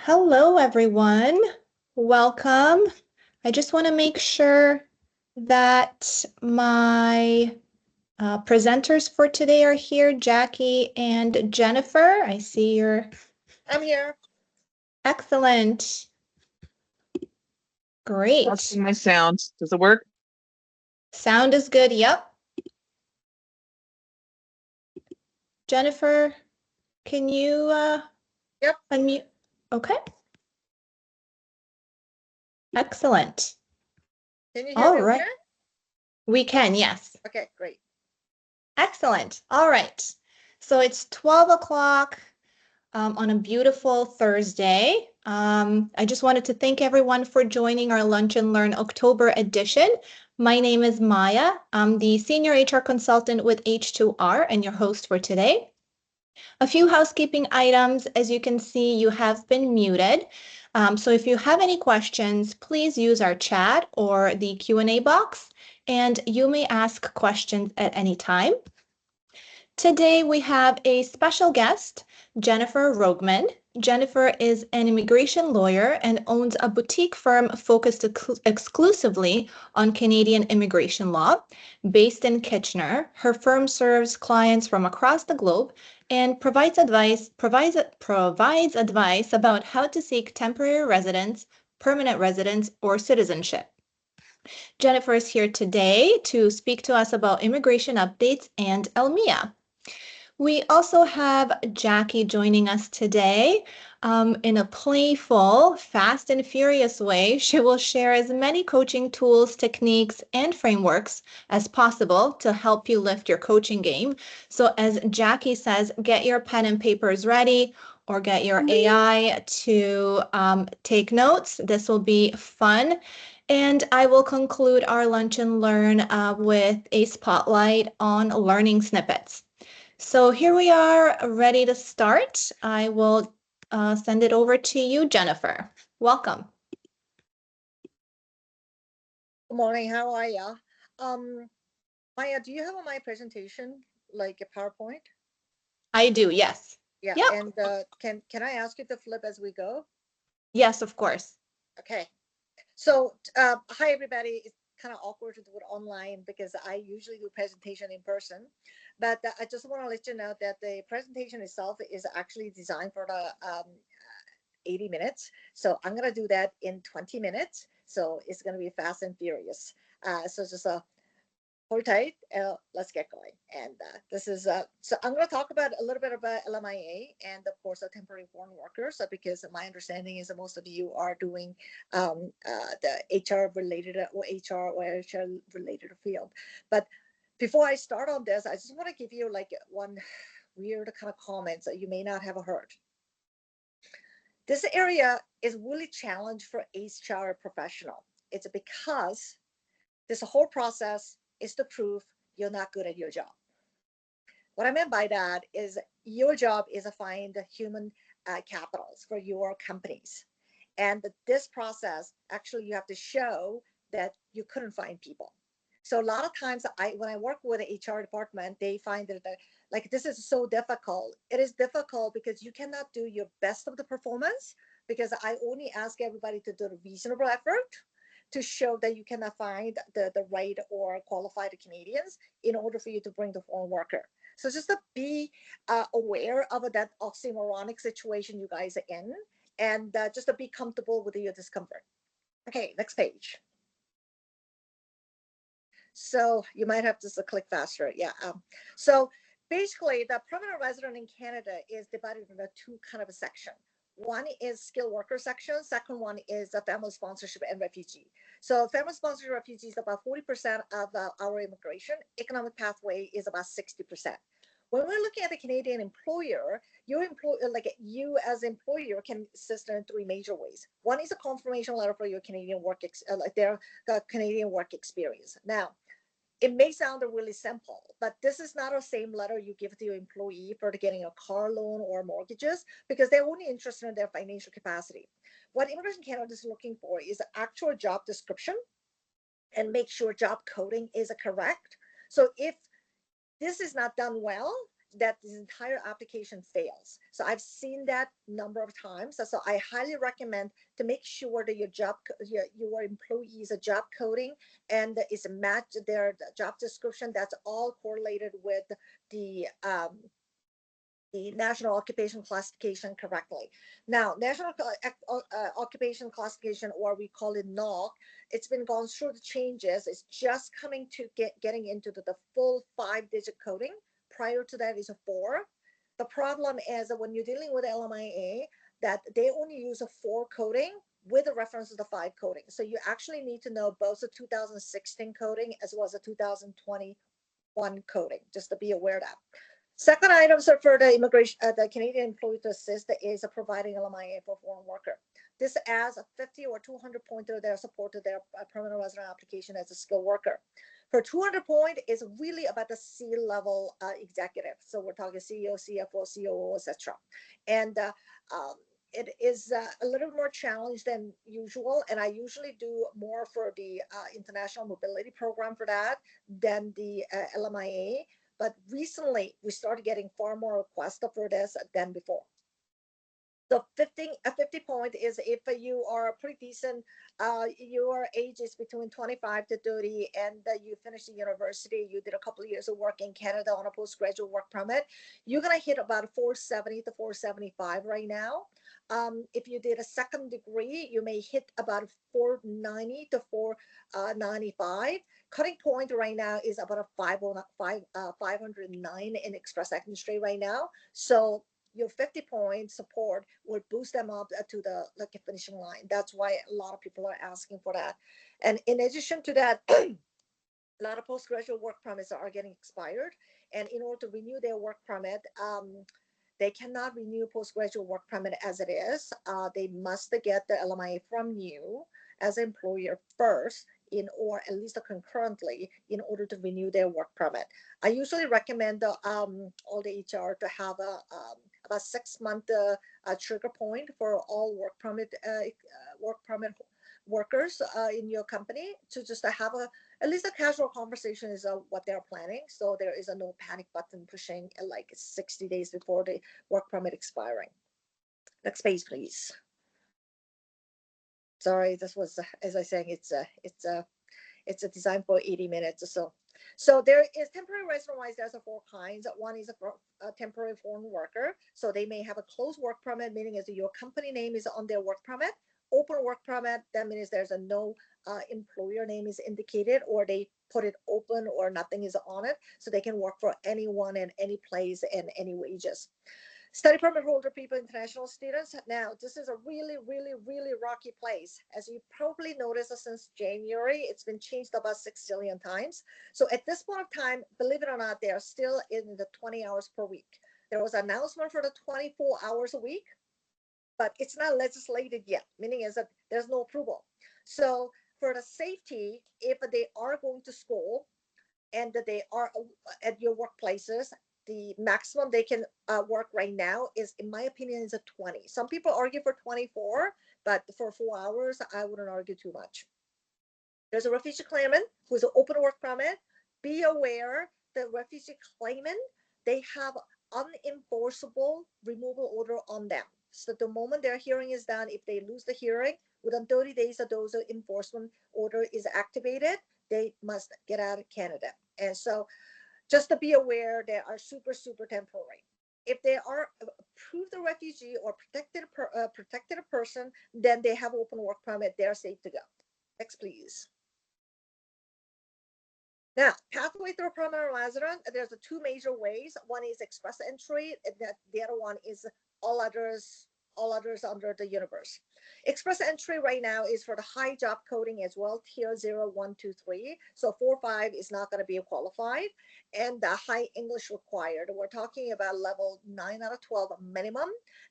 Hello, everyone. Welcome. I just want to make sure that my presenters for today are here, Jackie and Jennifer. I see you're I'm here. excellent. Great. Testing my sound. Does it work? Sound is good. Yep. Jennifer, can you Yep. unmute? Okay. Excellent. Can you hear All me right. okay? We can, yes. Okay, great. Excellent. All right. So it's 12 o'clock. On a beautiful Thursday. I just wanted to thank everyone for joining our Lunch and Learn October edition. My name is Maya. I'm the Senior HR Consultant with H2R and your host for today. A few housekeeping items. As you can see, you have been muted. So if you have any questions, please use our chat or the Q&A box, and you may ask questions at any time. Today we have a special guest, Jennifer Roggemann. Jennifer is an immigration lawyer and owns a boutique firm focused exclusively on Canadian immigration law. Based in Kitchener, her firm serves clients from across the globe and provides advice about how to seek temporary residence, permanent residence, or citizenship. Jennifer is here today to speak to us about immigration updates and LMIA. We also have Jackie joining us today in a playful, fast and furious way. She will share as many coaching tools, techniques, and frameworks as possible to help you lift your coaching game. So as Jackie says, get your pen and papers ready or get your AI to take notes. This will be fun. And I will conclude our lunch and learn with a spotlight on learning snippets. So here we are, ready to start. I will send it over to you, Jennifer. Welcome. Good morning. How are ya? Maya, do you have my presentation, like a PowerPoint? I do, yes. Yeah. Yep. And can I ask you to flip as we go? Yes, of course. Okay. So hi everybody. It's kind of awkward to do it online because I usually do presentation in person, but I just want to let you know that the presentation itself is actually designed for the 80 minutes. So I'm going to do that in 20 minutes. So it's going to be fast and furious. So just hold tight. Let's get going. And this is, so I'm going to talk about a little bit about LMIA and of course the temporary foreign workers, because my understanding is that most of you are doing the HR related or HR related field. But before I start on this, I just want to give you like one weird kind of comments that you may not have heard. This area is really challenged for HR professional. It's because this whole process is to prove you're not good at your job. What I meant by that is your job is to find the human capitals for your companies. And this process, actually, you have to show that you couldn't find people. So a lot of times when I work with the HR department, they find that like this is so difficult. It is difficult because you cannot do your best of the performance, because I only ask everybody to do a reasonable effort to show that you cannot find the right or qualified Canadians in order for you to bring the foreign worker. So just to be aware of that oxymoronic situation you guys are in, and just to be comfortable with your discomfort. Okay, next page. So you might have to click faster. Yeah. So basically, the permanent resident in Canada is divided into two kind of a section. One is skilled worker section. Second one is a family sponsorship and refugee. So family sponsorship refugee is about 40% of our immigration. Economic pathway is about 60%. When we're looking at the Canadian employer, you as employer can assist in three major ways. One is a confirmation letter for your Canadian work, their Canadian work experience. Now, it may sound really simple, but this is not the same letter you give to your employee for getting a car loan or mortgages, because they're only interested in their financial capacity. What Immigration Canada is looking for is an actual job description and make sure job coding is correct. So if this is not done well, that this entire application fails. So I've seen that number of times. So I highly recommend to make sure that your employees' job coding and is match their job description. That's all correlated with the National Occupation Classification correctly. Now, National Occupation Classification, or we call it NOC, it's been gone through the changes. It's just coming to getting into the full 5-digit coding. Prior to that is a 4. The problem is that when you're dealing with LMIA, that they only use a 4 coding with a reference to the 5 coding. So you actually need to know both the 2016 coding as well as the 2021 coding, just to be aware of that. Second item for the immigration, the Canadian employee to assist is providing LMIA for foreign worker. This adds a 50 or 200 point to their support to their permanent resident application as a skilled worker. For 200 point is really about the C-level executive. So we're talking CEO, CFO, COO, etc. And it is a little more challenged than usual. And I usually do more for the international mobility program for that than the LMIA. But recently, we started getting far more requests for this than before. So 50 point is if you are pretty decent, your age is between 25 to 30, and you finished the university, you did a couple of years of work in Canada on a postgraduate work permit, you're going to hit about 470 to 475 right now. If you did a second degree, you may hit about 490 to 495. Cutting point right now is about a 509 in express entry right now. So your 50 point support will boost them up to the finishing line. That's why a lot of people are asking for that. And in addition to that, a lot of postgraduate work permits are getting expired. And in order to renew their work permit, they cannot renew postgraduate work permit as it is. They must get the LMIA from you as an employer first, or at least concurrently, in order to renew their work permit. I usually recommend all the HR to have a 6-month trigger point for all work permit workers in your company, to just have at least a casual conversation is what they're planning. So there is a no panic button pushing like 60 days before the work permit expiring. Next page, please. Sorry, this was, as I saying, it's a design for 80 minutes or so. So there is temporary resident wise, there's 4 kinds. One is a temporary foreign worker. So they may have a closed work permit, meaning is your company name is on their work permit. Open work permit, that means there's no employer name is indicated, or they put it open or nothing is on it. So they can work for anyone and any place and any wages. Study permit holder people, international students. Now, this is a really, really, really rocky place. As you probably noticed, since January, it's been changed about 6 zillion times. So at this point of time, believe it or not, they are still in the 20 hours per week. There was an announcement for the 24 hours a week, but it's not legislated yet, meaning is that there's no approval. So for the safety, if they are going to school and that they are at your workplaces, the maximum they can work right now is, in my opinion, is a 20. Some people argue for 24, but for 4 hours, I wouldn't argue too much. There's a refugee claimant who's an open work permit. Be aware that refugee claimant, they have unenforceable removal order on them. So the moment their hearing is done, if they lose the hearing, within 30 days of those enforcement order is activated, they must get out of Canada. And so just to be aware, they are super, super temporary. If they are approved a refugee or protected a person, then they have open work permit. They're safe to go. Next, please. Now, pathway through primary resident, there's 2 major ways. One is express entry, and the other one is all others under the universe. Express entry right now is for the high job coding as well, tier 0, 1, 2, 3. So 4, 5 is not going to be qualified, and the high English required. We're talking about level 9 out of 12 minimum.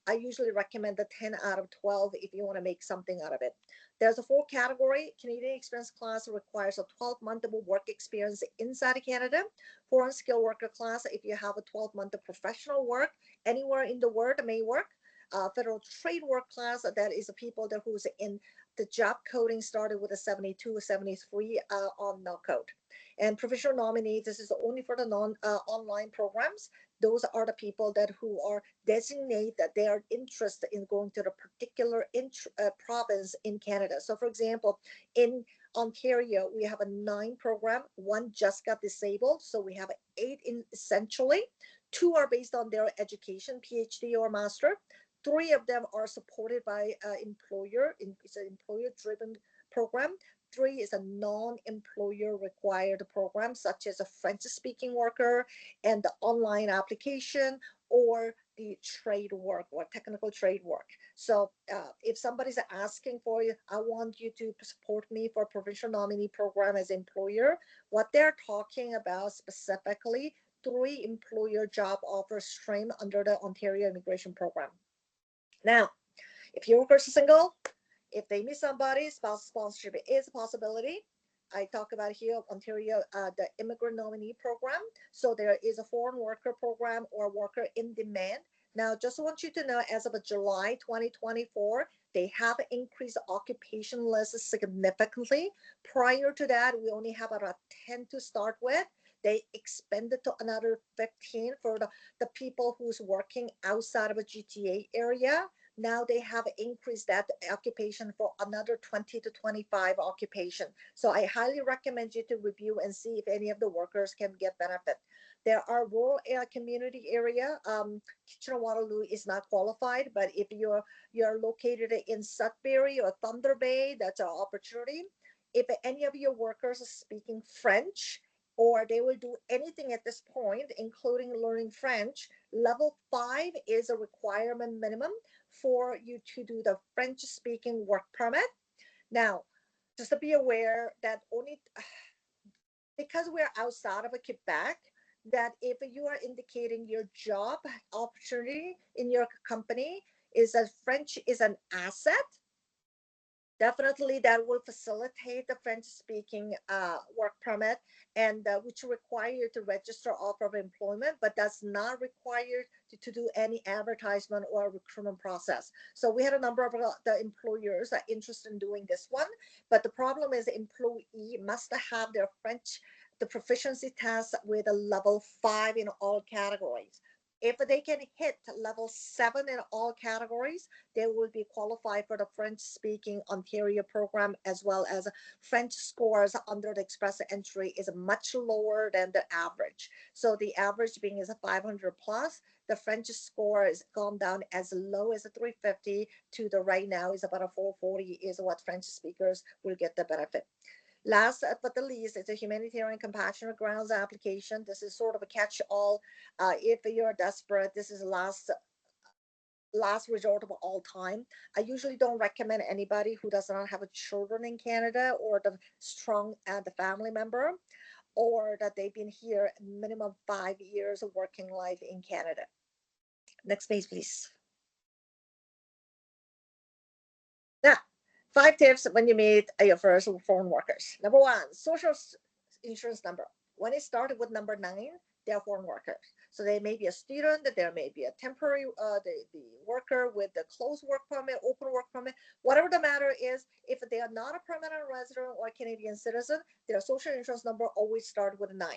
I usually recommend the 10 out of 12 if you want to make something out of it. There's a 4 category. Canadian experience class requires a 12-month work experience inside of Canada. Foreign skilled worker class, if you have a 12-month professional work anywhere in the world, may work. Federal trade work class, that is the people that who's in the job coding started with a 72 or 73 on no code. And professional nominee, this is only for the non online programs. those are the people that who are designate that they are interested in going to the particular province in Canada. So for example, in Ontario, we have a 9 program. One just got disabled, so we have 8 in essentially. 2 are based on their education, PhD or master. 3 of them are supported by employer. It's an employer-driven program. 3 is a non-employer required program, such as a French-speaking worker and the online application or the trade work or technical trade work. So if somebody's asking for you, I want you to support me for provincial nominee program as employer, what they're talking about specifically, 3 employer job offers stream under the Ontario immigration program. Now, if your workers are single, if they meet somebody, spouse sponsorship is a possibility. I talk about here Ontario, the immigrant nominee program. So there is a foreign worker program or worker in demand. Now, just want you to know, as of July 2024, they have increased the occupation list significantly. Prior to that, we only have about 10 to start with. They expanded to another 15 for the people who's working outside of a GTA area. Now they have increased that occupation for another 20 to 25 occupation. So I highly recommend you to review and see if any of the workers can get benefit. There are rural community area. Kitchener-Waterloo is not qualified, but if you're located in Sudbury or Thunder Bay, that's an opportunity. If any of your workers are speaking French, or they will do anything at this point, including learning French, level 5 is a requirement minimum for you to do the French speaking work permit. Now, just to be aware that only because we're outside of Quebec, that if you are indicating your job opportunity in your company is that French is an asset, definitely that will facilitate the French speaking work permit, and which require you to register offer of employment, but that's not required to do any advertisement or recruitment process. So we had a number of the employers that are interested in doing this one, but the problem is the employee must have their French, the proficiency test with a level 5 in all categories. If they can hit level 7 in all categories, they will be qualified for the French-speaking Ontario program, as well as French scores under the express entry is much lower than the average. So the average being is a 500 plus. The French score has gone down as low as a 350 to the right now is about a 440 is what French speakers will get the benefit. Last but the least, it's a humanitarian compassionate grounds application. This is sort of a catch-all. If you're desperate, this is last resort of all time. I usually don't recommend anybody who does not have a children in Canada, or the strong the family member, or that they've been here minimum 5 years of working life in Canada. Next page, please. Now, 5 tips when you meet your first foreign workers. Number 1, social insurance number. When it started with number 9, they're foreign workers. So they may be a student, there may be a temporary, the worker with the closed work permit, open work permit, whatever the matter is. If they are not a permanent resident or Canadian citizen, their social insurance number always starts with a 9.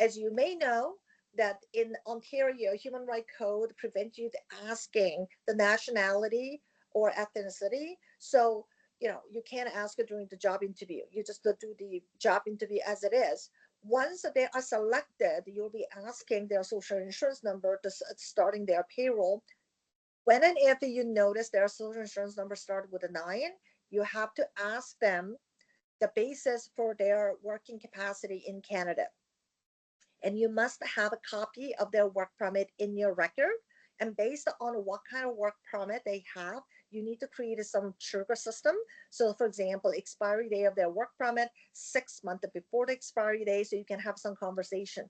As you may know, that in Ontario, Human Rights Code prevents you asking the nationality or ethnicity. So, you can't ask it during the job interview. You just do the job interview as it is. Once they are selected, you'll be asking their social insurance number to starting their payroll. When and if you notice their social insurance number started with a 9, you have to ask them the basis for their working capacity in Canada. And you must have a copy of their work permit in your record. And based on what kind of work permit they have, you need to create some trigger system. So for example, expiry day of their work permit 6 months before the expiry day, so you can have some conversation.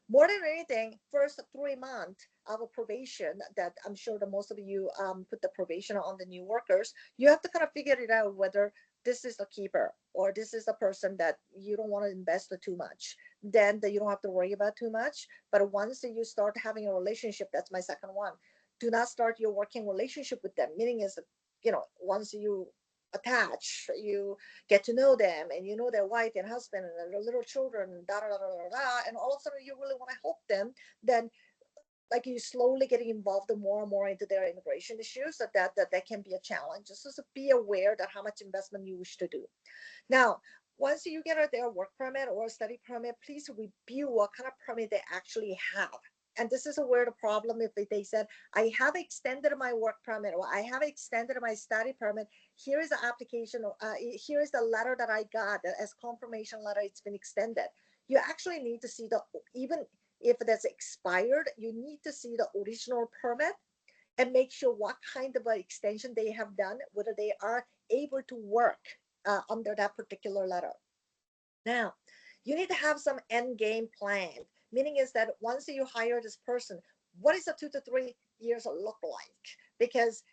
More than anything, first 3 months of a probation, that I'm sure that most of you put the probation on the new workers, you have to kind of figure it out whether this is the keeper or this is the person that you don't want to invest too much. Then you don't have to worry about too much. But once you start having a relationship, that's my second one. Do not start your working relationship with them. Meaning is, once you attach, you get to know them, and you know their wife and husband and their little children, and and all of a sudden you really want to help them, then like you slowly getting involved more and more into their immigration issues, that can be a challenge. Just to be aware that how much investment you wish to do. Now, once you get their work permit or study permit, please review what kind of permit they actually have. And this is where the problem, if they said, I have extended my work permit or I have extended my study permit, here is the application, here is the letter that I got as confirmation letter, it's been extended. You actually need to see even if that's expired, you need to see the original permit and make sure what kind of an extension they have done, whether they are able to work under that particular letter. Now, you need to have some end game plan, meaning is that once you hire this person, what is the 2 to 3 years look like? Because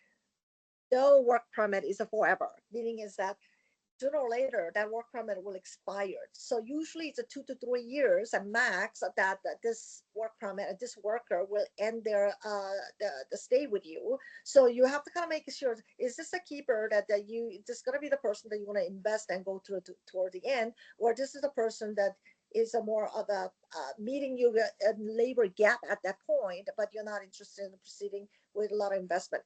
no work permit is a forever, meaning is that sooner or later that work permit will expire. So usually it's a 2 to 3 years at max that this work permit, this worker will end their the stay with you. So you have to kind of make sure, is this a keeper that you, this going to be the person that you want to invest and go through toward the end, or this is a person that is a more of a meeting you a labor gap at that point, but you're not interested in proceeding with a lot of investment.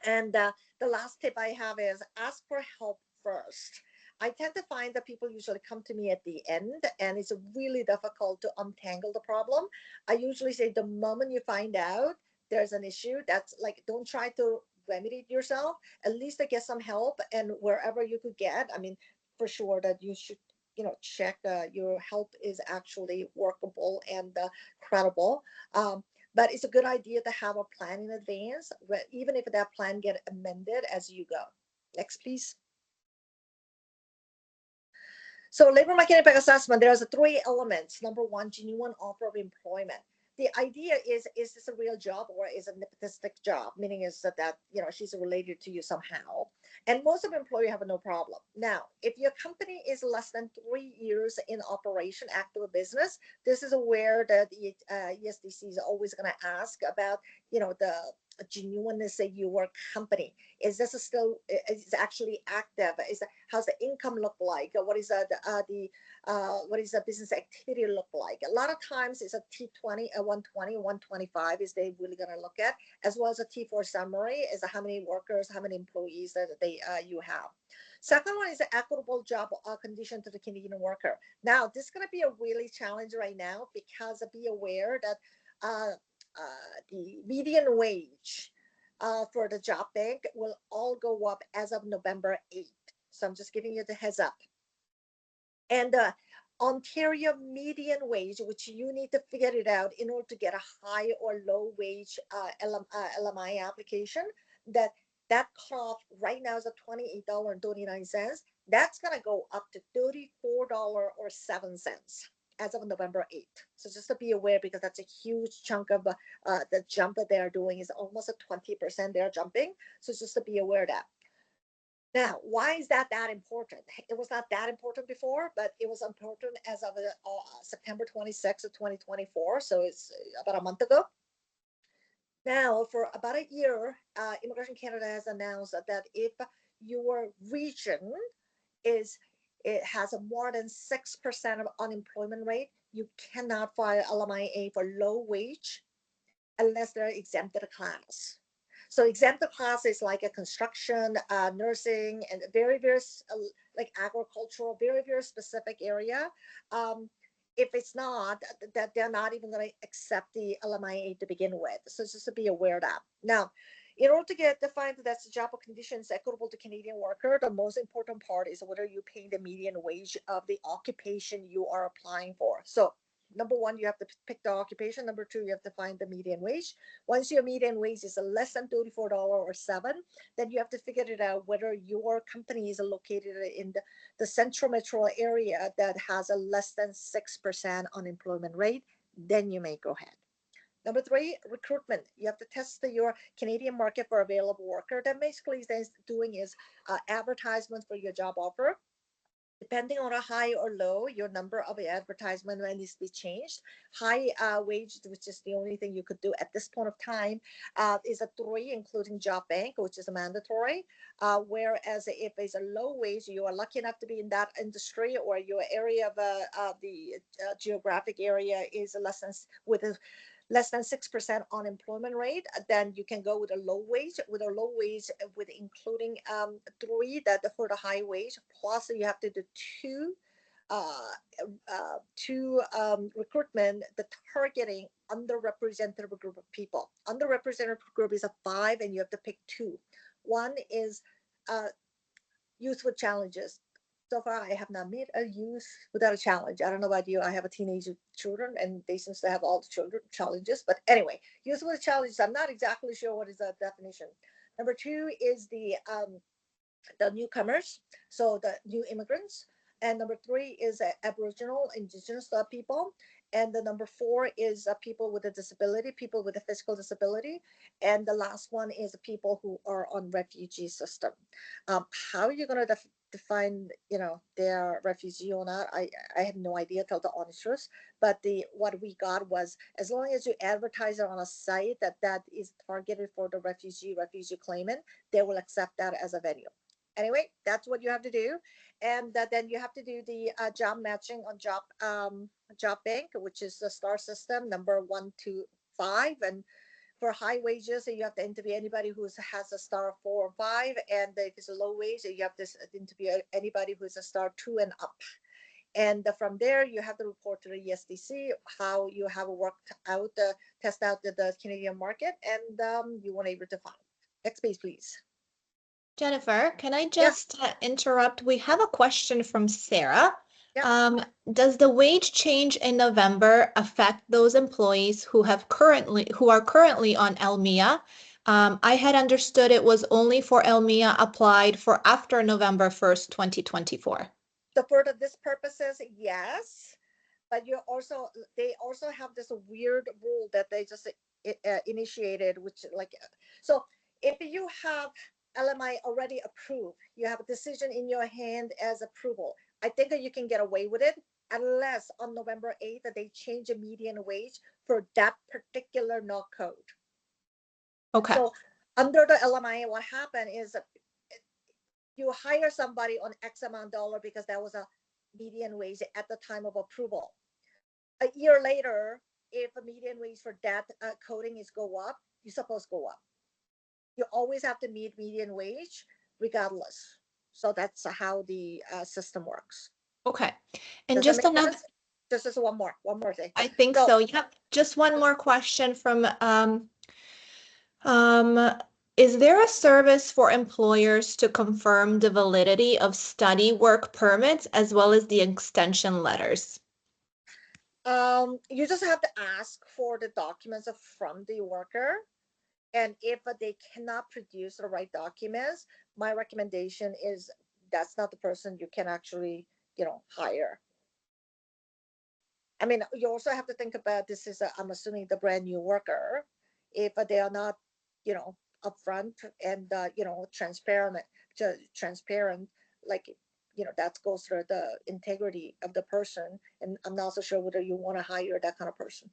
And the last tip I have is ask for help first. I tend to find that people usually come to me at the end, and it's really difficult to untangle the problem. I usually say the moment you find out there's an issue, that's like, don't try to remedy it yourself. At least to get some help, and wherever you could get. I mean, for sure that you should, check your help is actually workable and credible. But it's a good idea to have a plan in advance, even if that plan get amended as you go. Next, please. So labor market impact assessment, there's 3 elements. Number one, genuine offer of employment. The idea is this a real job or is it a nepotistic job? Meaning is that she's related to you somehow. And most of employers have no problem. Now, if your company is less than 3 years in operation, active business, this is where the ESDC is always going to ask about, the genuineness of your company. Is this still is actually active? How's the income look like? What is what is the business activity look like? A lot of times it's a T20, a 120, 125 is they really going to look at, as well as a T4 summary is how many workers, how many employees that you have. Second one is the equitable job condition to the Canadian worker. Now, this is going to be a really challenge right now because be aware that the median wage for the job bank will all go up as of November 8th. So I'm just giving you the heads up. And Ontario median wage, which you need to figure it out in order to get a high or low wage LMIA application, that cutoff right now is at $28.39. That's going to go up to $34.07 as of November 8th. So just to be aware, because that's a huge chunk of the jump that they're doing is almost a 20% they're jumping. So just to be aware of that. Now, why is that important? It was not that important before, but it was important as of September 26th of 2024. So it's about a month ago. Now, for about a year, Immigration Canada has announced that if your region it has a more than 6% of unemployment rate, you cannot file LMIA for low wage unless they're exempted class. So exempted class is like a construction, nursing, and very, very like agricultural, very, very specific area. If it's not, that they're not even going to accept the LMIA to begin with. So just to be aware of that. Now, in order to get defined that's the job conditions equitable to Canadian worker, the most important part is whether you pay the median wage of the occupation you are applying for. So number one, you have to pick the occupation. Number two, you have to find the median wage. Once your median wage is less than $34.07, then you have to figure it out whether your company is located in the central metro area that has a less than 6% unemployment rate. Then you may go ahead. Number three, recruitment. You have to test your Canadian market for available worker. That basically is doing is advertisement for your job offer. Depending on a high or low, your number of advertisement needs to be changed. High wage, which is the only thing you could do at this point of time, is a 3, including job bank, which is a mandatory. Whereas if it's a low wage, you are lucky enough to be in that industry, or your area of the geographic area is less than with less than 6% unemployment rate, then you can go with a low wage. With a low wage, with including 3 that for the high wage, plus you have to do uh, recruitment, the targeting underrepresented group of people. Underrepresented group is a 5, and you have to pick 2. One is youth with challenges. So far, I have not met a youth without a challenge. I don't know about you. I have a teenage children, and they seem to have all the children challenges. But anyway, youth with challenges. I'm not exactly sure what is the definition. Number 2 is the newcomers, so the new immigrants. And number 3 is Aboriginal, Indigenous people. And the number 4 is people with a disability, people with a physical disability. And the last one is people who are on refugee system. How are you going to define, they're refugee or not? I have no idea, tell the honest truth. But what we got was, as long as you advertise it on a site that is targeted for the refugee claimant, they will accept that as a venue. Anyway, that's what you have to do. And then you have to do the job matching on job bank, which is the star system number 1 to 5. And for high wages, you have to interview anybody who has a star 4 or 5. And if it's a low wage, you have to interview anybody who is a star 2 and up. And from there, you have to report to the ESDC how you have worked out, test out the Canadian market, and you weren't able to find. Next page, please. Jennifer, can I just interrupt? We have a question from Sarah. Yeah. Does the wage change in November affect those employees who are currently on LMIA? I had understood it was only for LMIA applied for after November 1st, 2024. So for this purposes, yes, but they also have this weird rule that they just initiated, which so if you have LMI already approved, you have a decision in your hand as approval, I think that you can get away with it, unless on November 8th that they change the median wage for that particular NOC code. Okay. So under the LMIA, what happened is you hire somebody on X amount dollar because that was a median wage at the time of approval. A year later, if a median wage for that coding is go up, you're supposed to go up. You always have to meet median wage regardless. So that's how the system works. Okay. And Does just that make another, sense? This is one more thing. I think so. Yep. Just one more question from is there a service for employers to confirm the validity of study work permits as well as the extension letters? You just have to ask for the documents from the worker. And if they cannot produce the right documents, my recommendation is that's not the person you can actually, hire. I mean, you also have to think about this is, I'm assuming, the brand new worker. If they are not, upfront and, transparent, like, that goes through the integrity of the person. And I'm not so sure whether you want to hire that kind of person.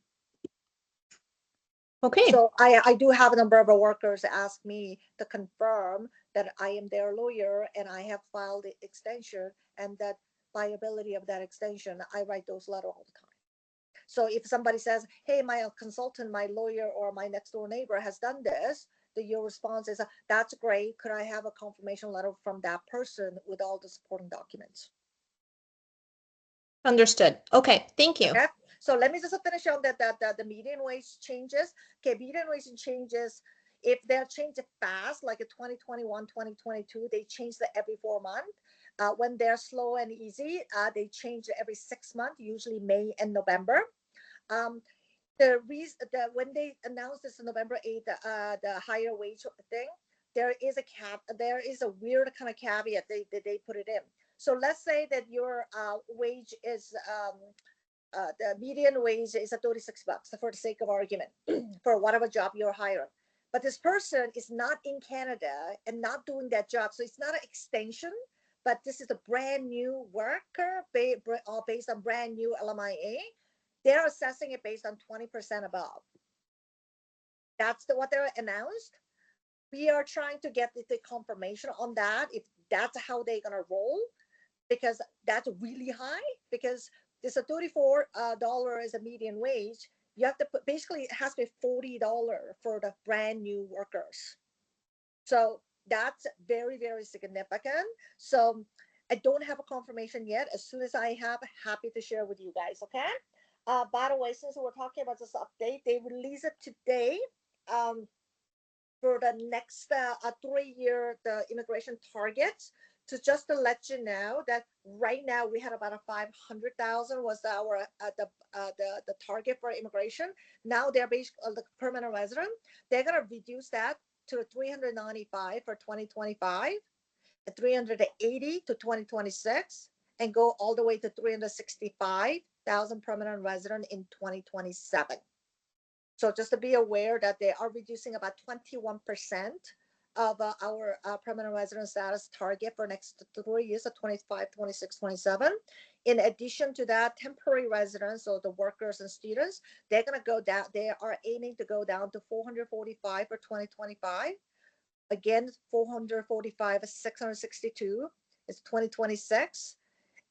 Okay. So I do have a number of workers ask me to confirm that I am their lawyer and I have filed the extension, and that viability of that extension, I write those letters all the time. So if somebody says, hey, my consultant, my lawyer, or my next door neighbor has done this, your response is, that's great. Could I have a confirmation letter from that person with all the supporting documents? Understood. Okay, thank you. Okay. So let me just finish on that the median wage changes. Okay, median wage changes, if they're changed fast, like in 2021, 2022, they change it every 4 months. When they're slow and easy, they change it every 6 months, usually May and November. The reason that when they announced this on November 8th, the higher wage thing, there is a weird kind of caveat they put it in. So let's say that your wage is the median wage is at $36 for the sake of argument for whatever job you're hiring. But this person is not in Canada and not doing that job. So it's not an extension, but this is a brand new worker based on brand new LMIA. They're assessing it based on 20% above. That's what they're announced. We are trying to get the confirmation on that, if that's how they're going to roll, because that's really high, because this $34 is a median wage. you have to put, basically it has to be $40 for the brand new workers. So that's very, very significant. So I don't have a confirmation yet. As soon as I have, happy to share with you guys. Okay. By the way, since we're talking about this update, they release it today. For the next 3 year the immigration targets. So just to let you know that right now we had about a 500,000 was our the target for immigration. Now they're basically the permanent resident. They're gonna reduce that to 395 for 2025, 380 to 2026, and go all the way to 365,000 permanent resident in 2027. So just to be aware that they are reducing about 21% of our permanent resident status target for next 3 years of 25, 26, 27. In addition to that, temporary residents, so the workers and students, they're going to go down. They are aiming to go down to 445 for 2025. Again, 445 is 662 is 2026.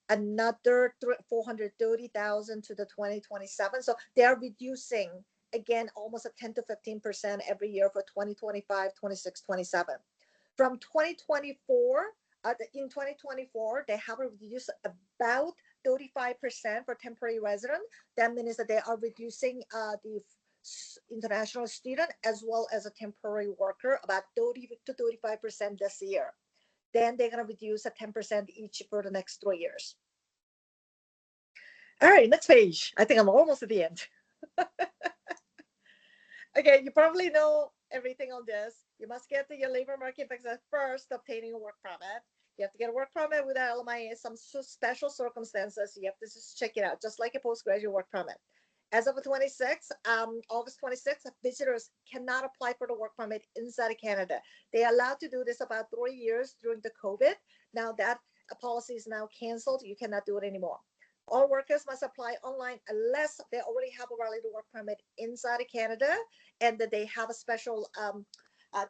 Another 430,000 to the 2027. So they are reducing again almost a 10 to 15% every year for 2025, 26, 27. From 2024, in 2024, they have reduced about 35% for temporary resident. That means that they are reducing the international student as well as a temporary worker about 30 to 35% this year. Then they're going to reduce at 10% each for the next 3 years. All right, next page. I think I'm almost at the end. Okay, you probably know everything on this. You must get your labor market visa first, obtaining a work permit. You have to get a work permit with LMIA. Some special circumstances, you have to just check it out, just like a postgraduate work permit. As of August 26th, visitors cannot apply for the work permit inside of Canada. They are allowed to do this about 3 years during the COVID. Now that policy is now canceled. You cannot do it anymore. All workers must apply online unless they already have a valid work permit inside of Canada and that they have a special,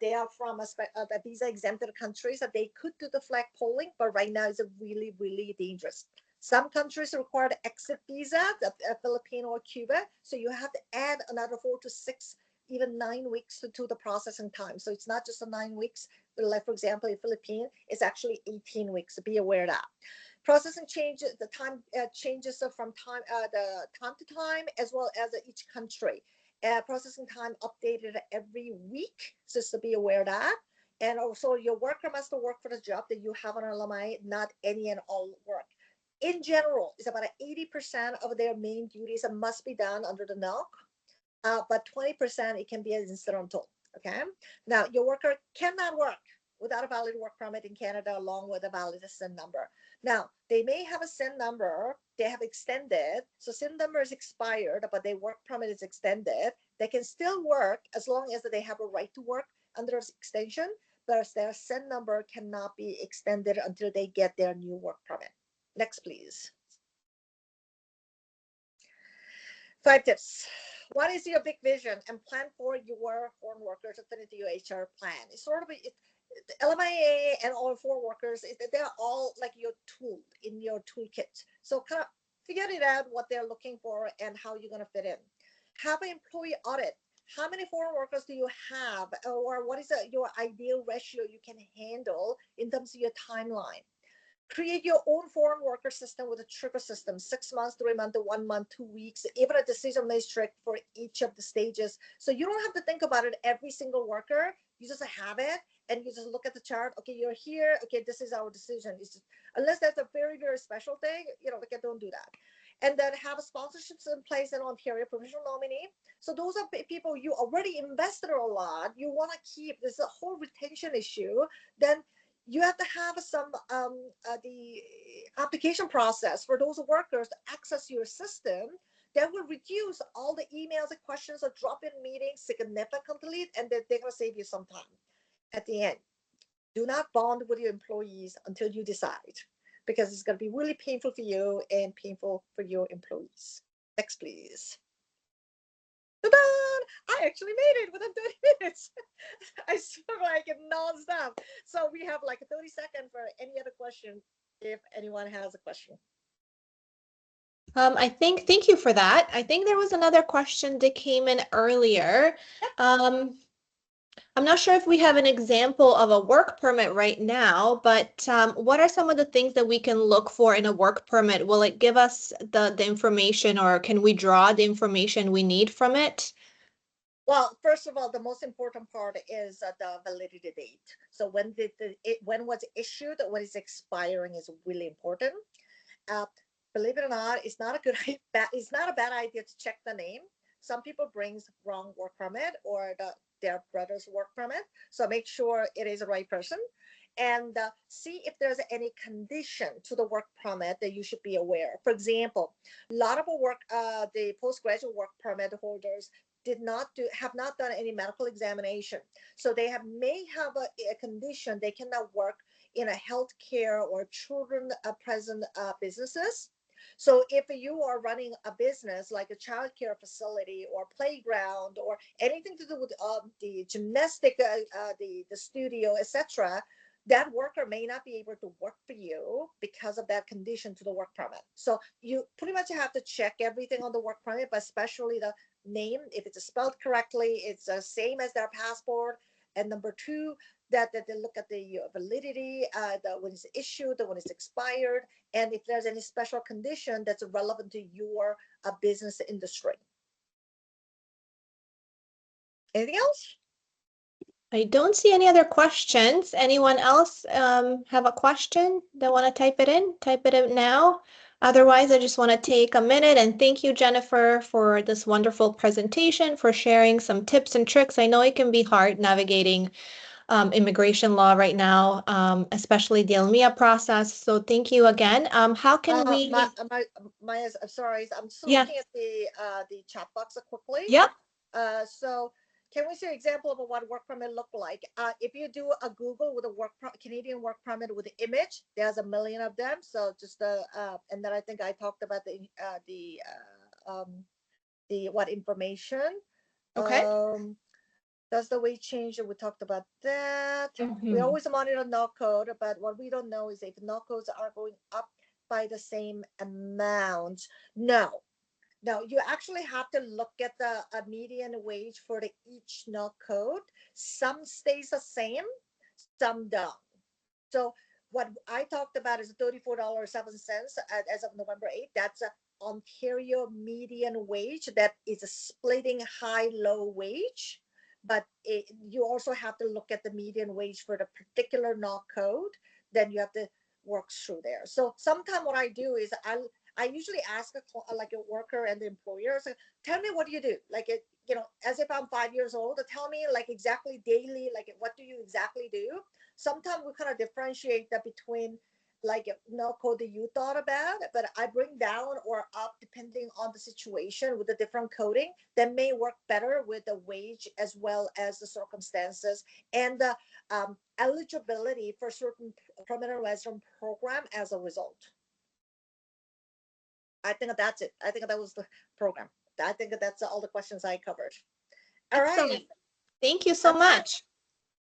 they are from the visa exempted countries that they could do the flag polling, but right now it's really, really dangerous. Some countries require the exit visa, the Philippines or Cuba, so you have to add another 4 to 6, even 9 weeks to the processing time. So it's not just a 9 weeks, but like for example, in Philippines, it's actually 18 weeks. So be aware of that. Processing changes, the time changes from the time to time, as well as each country. Processing time updated every week, so just to be aware of that. And also, your worker must work for the job that you have on LMI, not any and all work. In general, it's about 80% of their main duties that must be done under the NOC, but 20% it can be incidental. Okay. Now, your worker cannot work without a valid work permit in Canada, along with a valid SIN number. Now, they may have a SIN number, they have extended, so SIN number is expired, but their work permit is extended. They can still work as long as they have a right to work under extension, but their SIN number cannot be extended until they get their new work permit. Next, please. 5 tips. What is your big vision and plan for your foreign workers to fit into your HR plan? It's sort of LMIA and all foreign workers, they're all like your tool in your toolkit. So kind of figure it out what they're looking for and how you're going to fit in. Have an employee audit. How many foreign workers do you have, or what is your ideal ratio you can handle in terms of your timeline? Create your own foreign worker system with a trigger system, 6 months, 3 months, 1 month, 2 weeks, even a decision matrix for each of the stages. So you don't have to think about it every single worker. You just have it and you just look at the chart. Okay, you're here. Okay, this is our decision. It's just, unless that's a very, very special thing, like don't do that. And then have sponsorships in place in Ontario, provincial nominee. So those are people you already invested a lot. You want to keep. There's a whole retention issue. Then you have to have some the application process for those workers to access your system. That will reduce all the emails and questions or drop-in meetings significantly, and they're going to save you some time. At the end, do not bond with your employees until you decide, because it's going to be really painful for you and painful for your employees. Next, please. Ta-da! I actually made it within 30 minutes. I sort of like it nonstop. So we have like 30 seconds for any other question if anyone has a question. Thank you for that. I think there was another question that came in earlier. I'm not sure if we have an example of a work permit right now, but what are some of the things that we can look for in a work permit? Will it give us the information, or can we draw the information we need from it? Well, first of all, the most important part is the validity date. So when was issued, when it's expiring is really important. Uh, Believe it or not, it's not a good it's not a bad idea to check the name. Some people brings wrong work permit or their brother's work permit, so make sure it is the right person, and see if there's any condition to the work permit that you should be aware. For example, a lot of the postgraduate work permit holders have not done any medical examination, so may have a condition they cannot work in a healthcare or children present businesses. So if you are running a business like a child care facility or playground or anything to do with the gymnastic, the studio, etc., that worker may not be able to work for you because of that condition to the work permit. So you pretty much have to check everything on the work permit, but especially the name. If it's spelled correctly, it's the same as their passport. And number two, that they look at the validity, when it's issued, when it's expired, and if there's any special condition that's relevant to your business industry. Anything else? I don't see any other questions. Anyone else have a question that want to type it in? Type it in now. Otherwise, I just want to take a minute and thank you, Jennifer, for this wonderful presentation, for sharing some tips and tricks. I know it can be hard navigating immigration law right now, especially the LMIA process. So thank you again. How can we? Maya, I'm sorry, I'm just Yeah, looking at the chat box quickly. yep. So can we see an example of what work permit look like? If you do a Google with a Canadian work permit with the image, there's a million of them. So just and then I think I talked about the what information. Okay. Does the weight change? We talked about that. We Mhm. always monitor no code, but what we don't know is if no codes are going up by the same amount. No, no, you actually have to look at the median wage for each no code. Some stays the same, some don't. So what I talked about is $34.07 as of November 8th. That's a Ontario median wage that is a splitting high-low wage. But you also have to look at the median wage for the particular NOC code. Then you have to work through there. So sometimes what I do is I usually ask like a worker and the employer, so tell me what do you do? Like as if I'm 5 years old, tell me like exactly daily, like what do you exactly do? Sometimes we kind of differentiate that between like no code that you thought about, but I bring down or up depending on the situation with the different coding that may work better with the wage as well as the circumstances and the eligibility for certain permanent resident program as a result. I think that's it. I think that was the program. I think that's all the questions I covered. All Excellent. right. Thank you so much.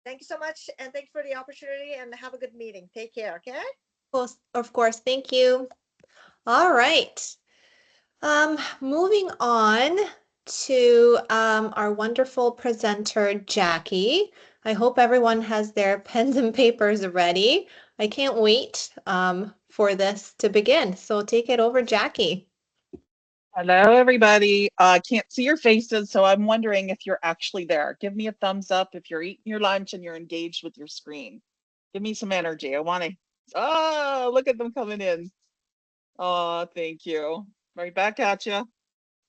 Thank you so much. And thanks for the opportunity and have a good meeting. Take care. Okay. Of course. Thank you. All right. Moving on to our wonderful presenter, Jackie. I hope everyone has their pens and papers ready. I can't wait for this to begin. So take it over, Jackie. Hello, everybody. Can't see your faces, so I'm wondering if you're actually there. Give me a thumbs up if you're eating your lunch and you're engaged with your screen. Give me some energy. I want to. Oh, look at them coming in. Oh, thank you. Right back at you.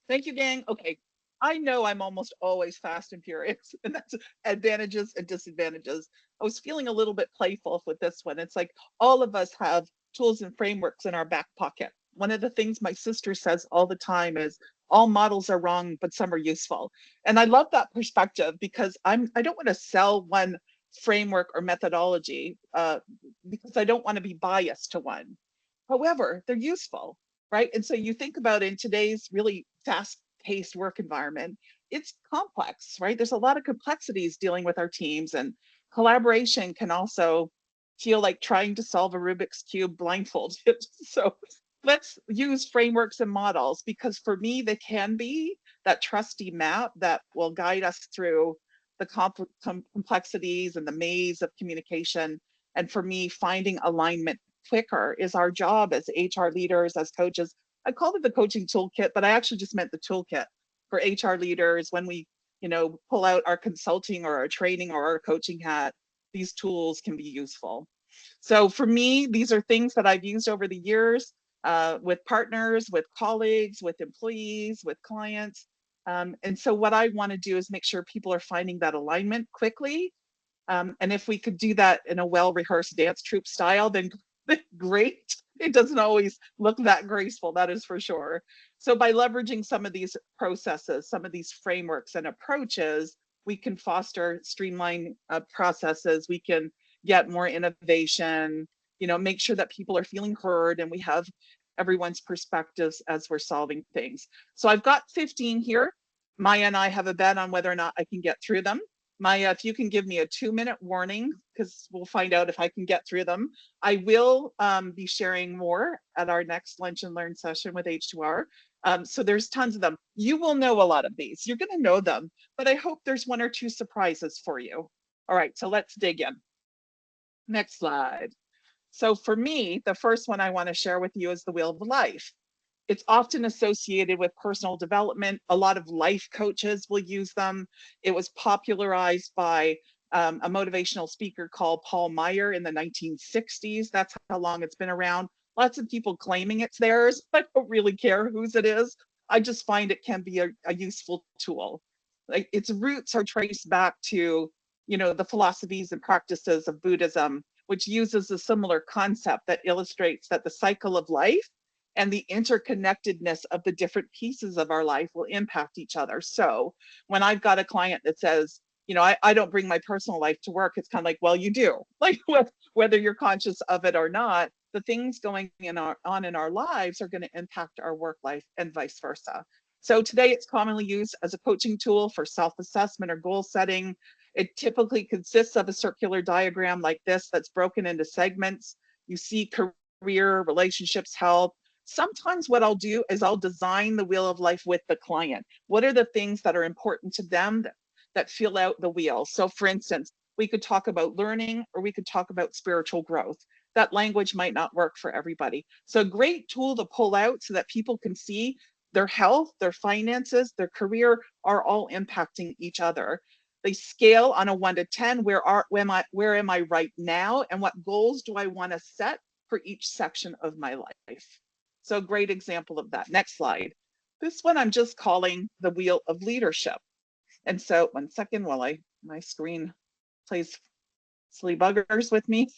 Thank you, gang. Okay. I know I'm almost always fast and furious, and that's advantages and disadvantages. I was feeling a little bit playful with this one. It's like all of us have tools and frameworks in our back pocket. One of the things my sister says all the time is all models are wrong, but some are useful. And I love that perspective because I don't want to sell one framework or methodology because I don't want to be biased to one. However, they're useful, right? And so you think about in today's really fast paced work environment, it's complex, right? There's a lot of complexities dealing with our teams, and collaboration can also feel like trying to solve a Rubik's Cube blindfolded. So let's use frameworks and models, because for me, they can be that trusty map that will guide us through the complexities and the maze of communication. And for me, finding alignment quicker is our job as HR leaders, as coaches. I called it the coaching toolkit, but I actually just meant the toolkit for HR leaders. When we, pull out our consulting or our training or our coaching hat, these tools can be useful. So for me, these are things that I've used over the years with partners, with colleagues, with employees, with clients. And so what I want to do is make sure people are finding that alignment quickly. And if we could do that in a well-rehearsed dance troupe style, then great. It doesn't always look that graceful, that is for sure. So by leveraging some of these processes, some of these frameworks and approaches, we can foster streamlined processes. We can get more innovation, make sure that people are feeling heard and we have everyone's perspectives as we're solving things. So I've got 15 here. Maya and I have a bet on whether or not I can get through them. Maya, if you can give me a 2-minute warning, because we'll find out if I can get through them. I will be sharing more at our next Lunch and Learn session with H2R. So there's tons of them. You will know a lot of these. You're going to know them, but I hope there's 1 or 2 surprises for you. All right, so let's dig in. Next slide. So for me, the first one I want to share with you is the Wheel of Life. It's often associated with personal development. A lot of life coaches will use them. It was popularized by a motivational speaker called Paul Meyer in the 1960s. That's how long it's been around. Lots of people claiming it's theirs. I don't really care whose it is. I just find it can be a useful tool. Like, its roots are traced back to, the philosophies and practices of Buddhism, which uses a similar concept that illustrates that the cycle of life and the interconnectedness of the different pieces of our life will impact each other. So when I've got a client that says, I don't bring my personal life to work, it's kind of like, well, you do. Like, whether you're conscious of it or not, the things going on in our lives are going to impact our work life and vice versa. So today it's commonly used as a coaching tool for self-assessment or goal setting. It typically consists of a circular diagram like this that's broken into segments. You see career, relationships, health. Sometimes what I'll do is I'll design the Wheel of Life with the client. What are the things that are important to them that fill out the wheel? So for instance, we could talk about learning, or we could talk about spiritual growth. That language might not work for everybody. So a great tool to pull out so that people can see their health, their finances, their career are all impacting each other. They scale on a 1 to 10. Where am I right now? And what goals do I want to set for each section of my life? So great example of that. Next slide. This one I'm just calling the Wheel of Leadership. And so 1 second while my screen plays silly buggers with me.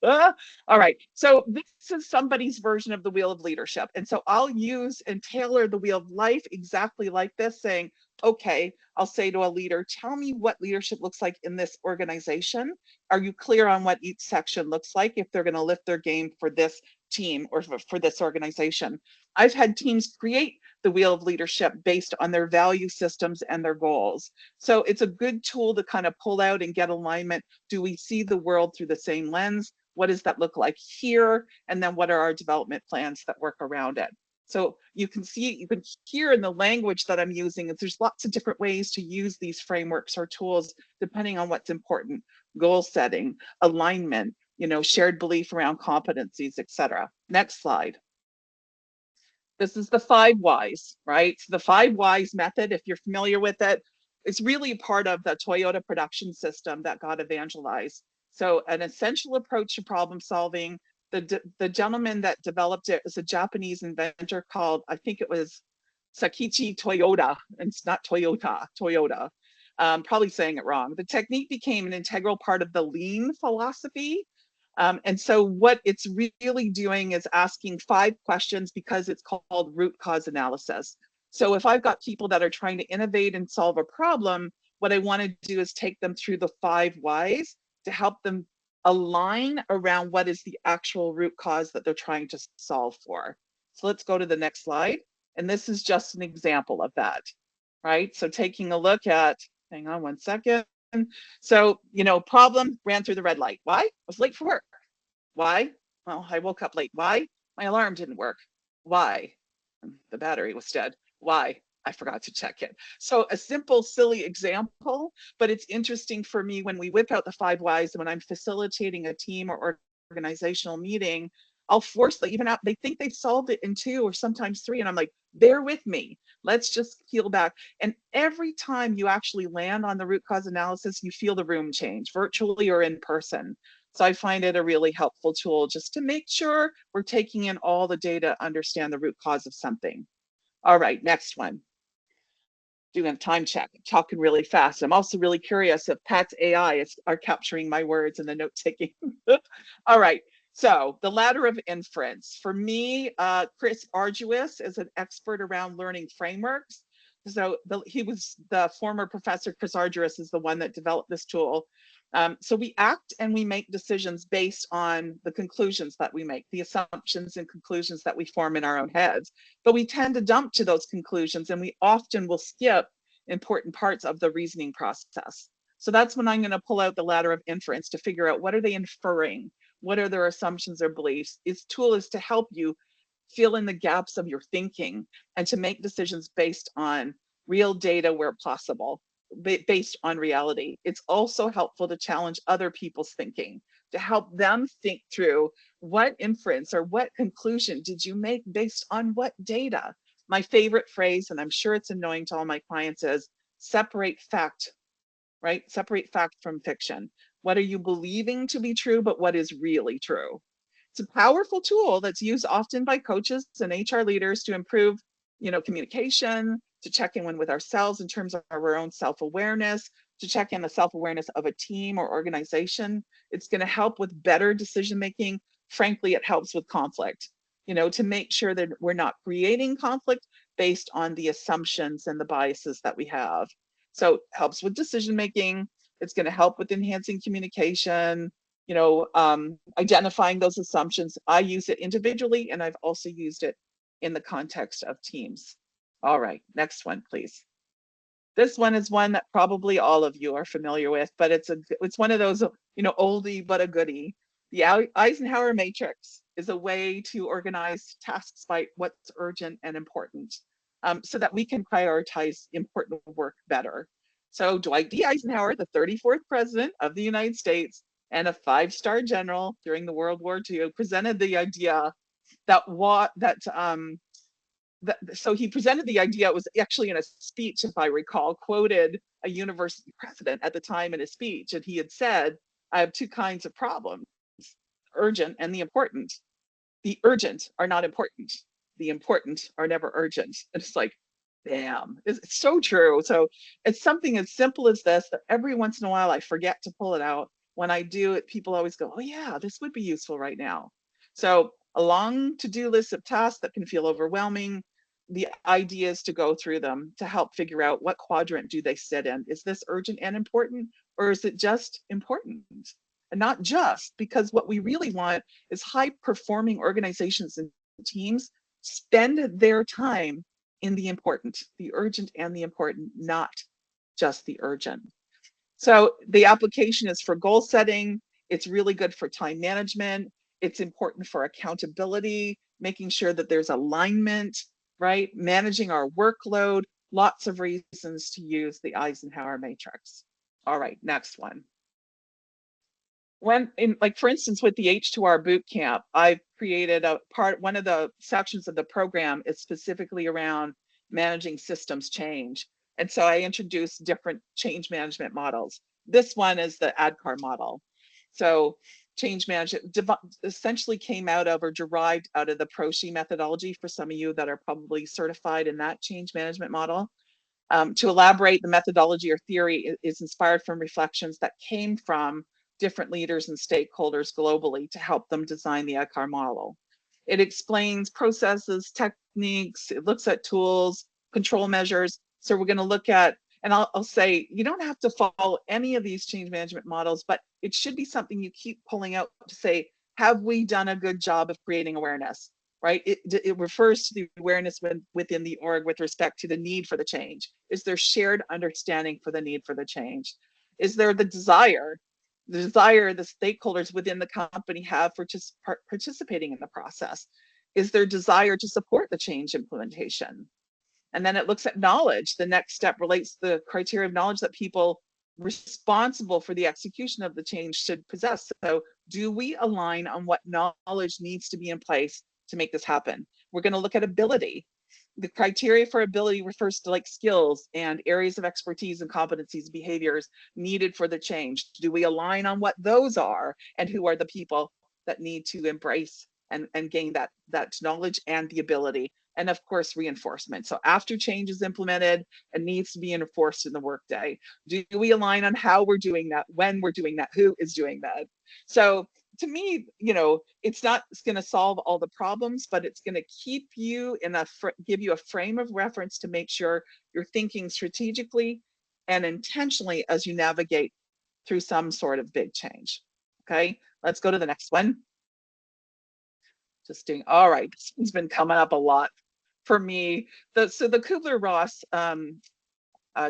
All right, so this is somebody's version of the Wheel of Leadership. And so I'll use and tailor the Wheel of Life exactly like this, saying, okay, I'll say to a leader, tell me what leadership looks like in this organization. Are you clear on what each section looks like if they're going to lift their game for this team or for this organization? I've had teams create the Wheel of Leadership based on their value systems and their goals. So it's a good tool to kind of pull out and get alignment. Do we see the world through the same lens? What does that look like here? And then what are our development plans that work around it? So you can see, you can hear in the language that I'm using, that there's lots of different ways to use these frameworks or tools depending on what's important: goal setting, alignment, shared belief around competencies, etc. Next slide. This is the 5 whys, right? So the 5 whys method, if you're familiar with it, it's really part of the Toyota production system that got evangelized. So an essential approach to problem solving. The gentleman that developed it is a Japanese inventor called, I think it was Sakichi Toyota, and it's not Toyota, Toyota. Probably saying it wrong. The technique became an integral part of the lean philosophy. And so what it's really doing is asking 5 questions, because it's called root cause analysis. So if I've got people that are trying to innovate and solve a problem, what I want to do is take them through the 5 whys to help them align around what is the actual root cause that they're trying to solve for. So let's go to the next slide. And this is just an example of that, right? So taking a look at, hang on 1 second. So, problem, ran through the red light. Why? I was late for work. Why? Well, I woke up late. Why? My alarm didn't work. Why? The battery was dead. Why? I forgot to check it. So a simple, silly example, but it's interesting for me when we whip out the 5 whys and when I'm facilitating a team or organizational meeting, I'll force them even out. They think they've solved it in 2 or sometimes 3. And I'm like, bear with me. Let's just peel back. And every time you actually land on the root cause analysis, you feel the room change, virtually or in person. So I find it a really helpful tool just to make sure we're taking in all the data, understand the root cause of something. All right, next one. Doing a time check, I'm talking really fast. I'm also really curious if Pat's AI are capturing my words in the note taking. All right, so the ladder of inference. For me, Chris Argyris is an expert around learning frameworks. So he was the former professor. Chris Argyris is the one that developed this tool. So we act and we make decisions based on the conclusions that we make, the assumptions and conclusions that we form in our own heads. But we tend to jump to those conclusions and we often will skip important parts of the reasoning process. So that's when I'm going to pull out the ladder of inference to figure out what are they inferring? What are their assumptions or beliefs? Its tool is to help you fill in the gaps of your thinking and to make decisions based on real data where possible, based on reality. It's also helpful to challenge other people's thinking, to help them think through what inference or what conclusion did you make based on what data. My favorite phrase, and I'm sure it's annoying to all my clients, is separate fact, right? Separate fact from fiction. What are you believing to be true, but what is really true? It's a powerful tool that's used often by coaches and HR leaders to improve, communication, to check in with ourselves in terms of our own self-awareness, to check in the self-awareness of a team or organization. It's going to help with better decision making. Frankly, it helps with conflict, to make sure that we're not creating conflict based on the assumptions and the biases that we have. So it helps with decision making. It's going to help with enhancing communication, identifying those assumptions. I use it individually, and I've also used it in the context of teams. All right, next one, please. This one is one that probably all of you are familiar with, but it's one of those, oldie but a goodie. The Eisenhower matrix is a way to organize tasks by what's urgent and important, so that we can prioritize important work better. So Dwight D. Eisenhower, the 34th president of the United States and a 5-star general during the World War II, presented the idea so he presented the idea. It was actually in a speech, if I recall, quoted a university president at the time in a speech, and he had said, I have 2 kinds of problems, urgent and the important. The urgent are not important. The important are never urgent. And it's like, damn, it's so true. So it's something as simple as this that every once in a while I forget to pull it out. When I do it, people always go, oh yeah, this would be useful right now. So a long to-do list of tasks that can feel overwhelming, the idea is to go through them to help figure out what quadrant do they sit in. Is this urgent and important, or is it just important? And not just, because what we really want is high performing organizations and teams spend their time in the important, the urgent and the important, not just the urgent. So the application is for goal setting. It's really good for time management. It's important for accountability, making sure that there's alignment, right? Managing our workload, lots of reasons to use the Eisenhower matrix. All right, next one. For instance, with the H2R boot camp, I've created one of the sections of the program is specifically around managing systems change. And so I introduced different change management models. This one is the ADKAR model. So change management essentially came out of or derived out of the ProSci methodology for some of you that are probably certified in that change management model. To elaborate, the methodology or theory is inspired from reflections that came from different leaders and stakeholders globally to help them design the ADKAR model. It explains processes, techniques, it looks at tools, control measures. So we're going to look at, and I'll say, you don't have to follow any of these change management models, but it should be something you keep pulling out to say, have we done a good job of creating awareness, right? It refers to the awareness within the org with respect to the need for the change. Is there shared understanding for the need for the change? Is there the desire the stakeholders within the company have for just participating in the process? Is there desire to support the change implementation? And then it looks at knowledge. The next step relates to the criteria of knowledge that people responsible for the execution of the change should possess. So do we align on what knowledge needs to be in place to make this happen? We're going to look at ability. The criteria for ability refers to like skills and areas of expertise and competencies, behaviors needed for the change. Do we align on what those are, and who are the people that need to embrace and gain that knowledge and the ability? And of course, reinforcement. So after change is implemented, it needs to be enforced in the workday. Do we align on how we're doing that, when we're doing that, who is doing that? So to me, it's not going to solve all the problems, but it's going to keep you give you a frame of reference to make sure you're thinking strategically and intentionally as you navigate through some sort of big change. Okay, let's go to the next one. All right, this one's been coming up a lot for me. So the Kubler-Ross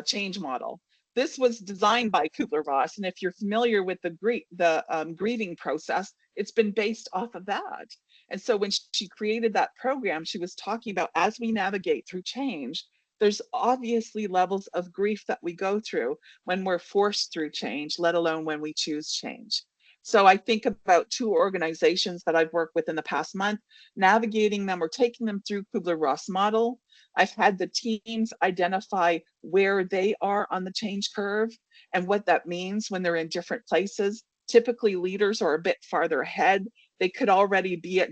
change model. This was designed by Kubler-Ross, and if you're familiar with the grieving process, it's been based off of that. And so when she created that program, she was talking about as we navigate through change, there's obviously levels of grief that we go through when we're forced through change, let alone when we choose change. So I think about 2 organizations that I've worked with in the past month, navigating them or taking them through Kubler-Ross model. I've had the teams identify where they are on the change curve and what that means when they're in different places. Typically, leaders are a bit farther ahead. They could already be at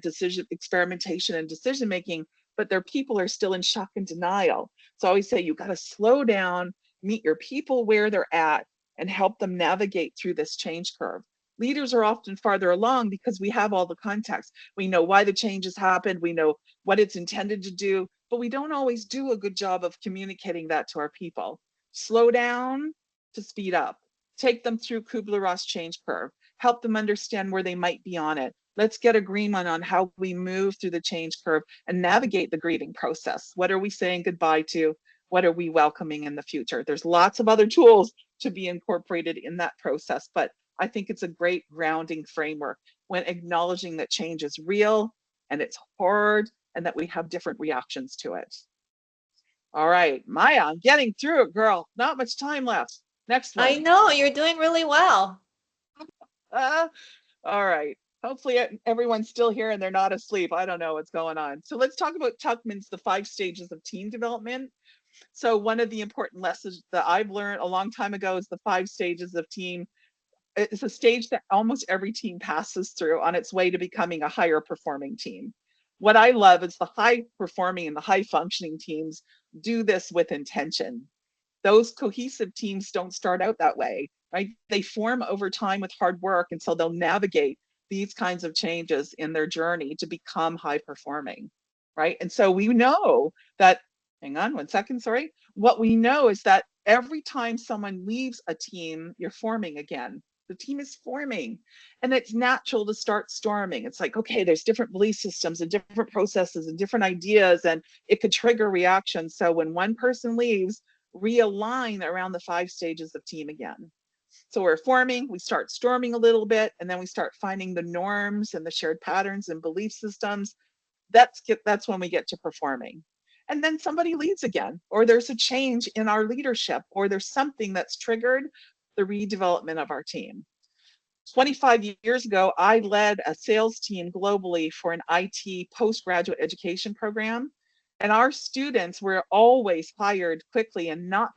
experimentation and decision making, but their people are still in shock and denial. So I always say you got to slow down, meet your people where they're at, and help them navigate through this change curve. Leaders are often farther along because we have all the context. We know why the changes happened. We know what it's intended to do, but we don't always do a good job of communicating that to our people. Slow down to speed up. Take them through Kubler-Ross change curve. Help them understand where they might be on it. Let's get agreement on how we move through the change curve and navigate the grieving process. What are we saying goodbye to? What are we welcoming in the future? There's lots of other tools to be incorporated in that process, but I think it's a great grounding framework when acknowledging that change is real and it's hard and that we have different reactions to it. All right, Maja, I'm getting through it, girl. Not much time left. Next one. I know, you're doing really well. All right. Hopefully everyone's still here and they're not asleep. I don't know what's going on. So let's talk about Tuckman's The 5 Stages of Team Development. So one of the important lessons that I've learned a long time ago is the 5 stages of team. It's a stage that almost every team passes through on its way to becoming a higher performing team. What I love is the high performing and the high functioning teams do this with intention. Those cohesive teams don't start out that way, right? They form over time with hard work, and so they'll navigate these kinds of changes in their journey to become high performing, right? And so we know that, hang on one second, sorry. What we know is that every time someone leaves a team, you're forming again. The team is forming, and it's natural to start storming. It's like, okay, there's different belief systems and different processes and different ideas, and it could trigger reactions. So when one person leaves, realign around the 5 stages of team again. So we're forming, we start storming a little bit, and then we start finding the norms and the shared patterns and belief systems. That's when we get to performing. And then somebody leaves again, or there's a change in our leadership, or there's something that's triggered the redevelopment of our team. 25 years ago, I led a sales team globally for an IT postgraduate education program. And our students were always hired quickly, and not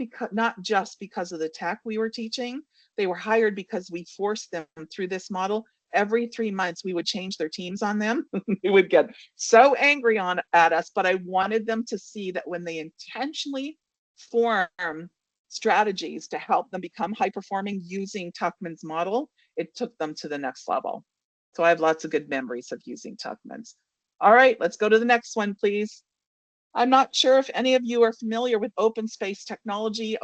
just because of the tech we were teaching. They were hired because we forced them through this model. Every 3 months, we would change their teams on them. They would get so angry at us, but I wanted them to see that when they intentionally form strategies to help them become high performing using Tuckman's model, it took them to the next level. So I have lots of good memories of using Tuckman's. All right, let's go to the next one, please. I'm not sure if any of you are familiar with open space technology,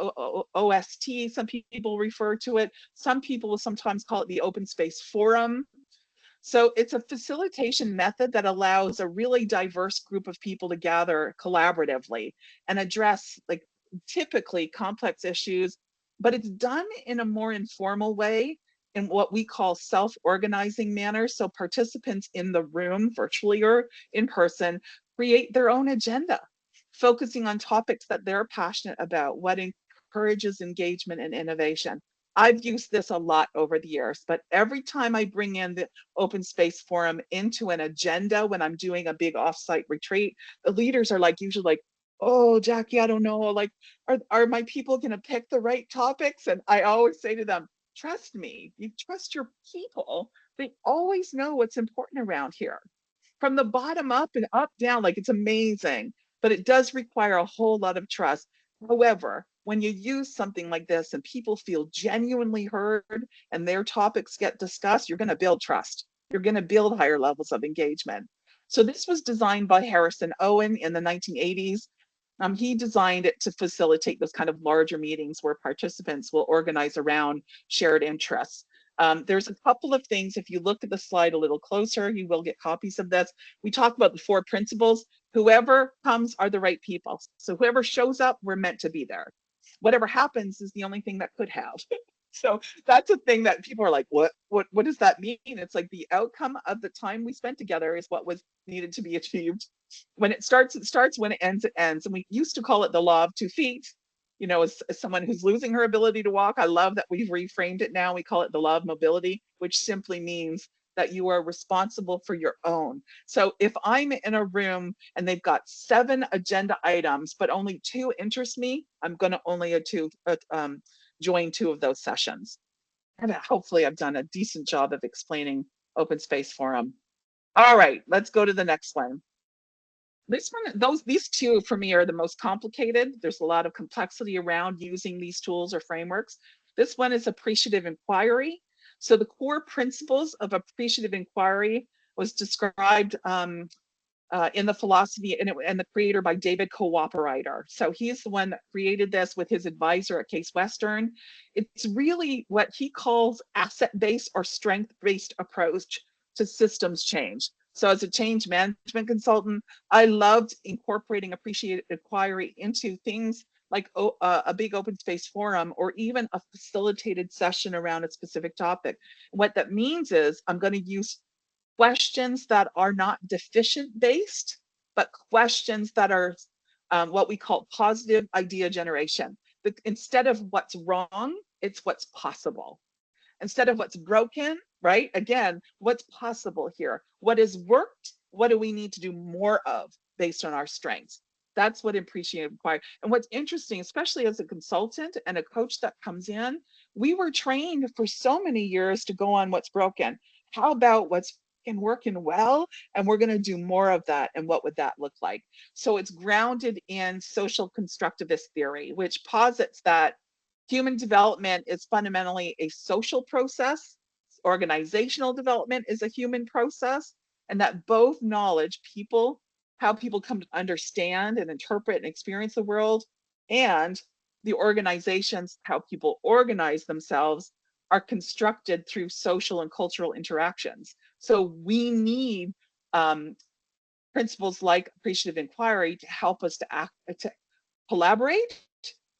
OST, some people refer to it. Some people will sometimes call it the open space forum. So it's a facilitation method that allows a really diverse group of people to gather collaboratively and address typically complex issues, but it's done in a more informal way in what we call self-organizing manner. So participants in the room, virtually or in person, create their own agenda, focusing on topics that they're passionate about, what encourages engagement and innovation. I've used this a lot over the years, but every time I bring in the open space forum into an agenda when I'm doing a big offsite retreat, the leaders are like usually like, oh, Jackie, I don't know, like, are my people going to pick the right topics? And I always say to them, trust me, you trust your people. They always know what's important around here. From the bottom up and up down, like it's amazing, but it does require a whole lot of trust. However, when you use something like this and people feel genuinely heard and their topics get discussed, you're going to build trust. You're going to build higher levels of engagement. So this was designed by Harrison Owen in the 1980s. He designed it to facilitate those kind of larger meetings where participants will organize around shared interests. There's a couple of things. If you look at the slide a little closer, you will get copies of this. We talk about the 4 principles. Whoever comes are the right people. So whoever shows up, we're meant to be there. Whatever happens is the only thing that could have. So that's a thing that people are like, what does that mean? It's like the outcome of the time we spent together is what was needed to be achieved. When it starts, it starts. When it ends, it ends. And we used to call it the law of 2 feet. You know, as someone who's losing her ability to walk, I love that we've reframed it now. We call it the law of mobility, which simply means that you are responsible for your own. So if I'm in a room and they've got 7 agenda items, but only 2 interest me, I'm going to only join 2 of those sessions. And hopefully I've done a decent job of explaining open space forum. All right, let's go to the next one. This one, these 2 for me are the most complicated. There's a lot of complexity around using these tools or frameworks. This one is appreciative inquiry. So the core principles of appreciative inquiry was described in the philosophy and the creator by David Cooperator. So he's the one that created this with his advisor at Case Western. It's really what he calls asset-based or strength-based approach to systems change. So as a change management consultant, I loved incorporating appreciative inquiry into things like a big open space forum or even a facilitated session around a specific topic. What that means is I'm going to use questions that are not deficient based, but questions that are what we call positive idea generation. Instead of what's wrong, it's what's possible. Instead of what's broken, right? Again, what's possible here? What has worked? What do we need to do more of based on our strengths? That's what appreciative inquiry. And what's interesting, especially as a consultant and a coach that comes in, we were trained for so many years to go on what's broken. How about what's working well? And we're going to do more of that. And what would that look like? So it's grounded in social constructivist theory, which posits that human development is fundamentally a social process. Organizational development is a human process, and that both knowledge, how people come to understand and interpret and experience the world, and the organizations, how people organize themselves, are constructed through social and cultural interactions. So we need principles like appreciative inquiry to help us to collaborate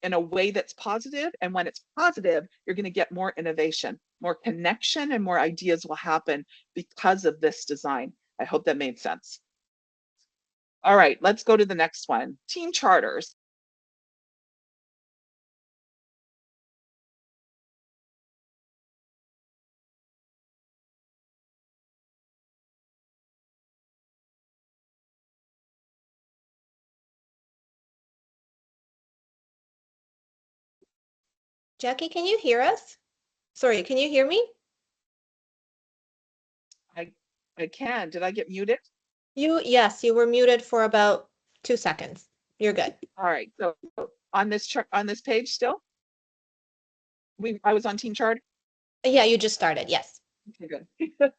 in a way that's positive. And when it's positive, you're going to get more innovation, more connection, and more ideas will happen because of this design. I hope that made sense. All right, let's go to the next one. Team charters. Jackie, can you hear us? Sorry, can you hear me? I can. Did I get muted? Yes, you were muted for about 2 seconds. You're good. All right. So on this page still, I was on team chart. Yeah, you just started. Yes. Okay, good.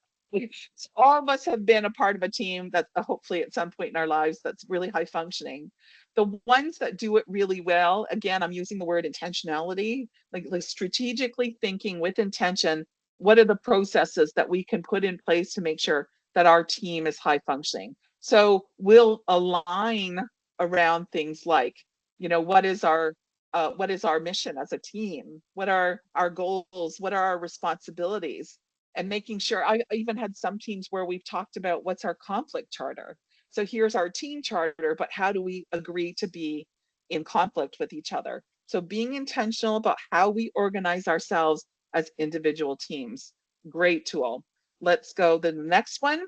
So all of us have been a part of a team that hopefully at some point in our lives that's really high functioning. The ones that do it really well, again, I'm using the word intentionality, like strategically thinking with intention, what are the processes that we can put in place to make sure that our team is high functioning? So we'll align around things like, what is our what is our mission as a team? What are our goals? What are our responsibilities? And making sure, I even had some teams where we've talked about what's our conflict charter. So here's our team charter, but how do we agree to be in conflict with each other? So being intentional about how we organize ourselves as individual teams. Great tool. Let's go to the next one.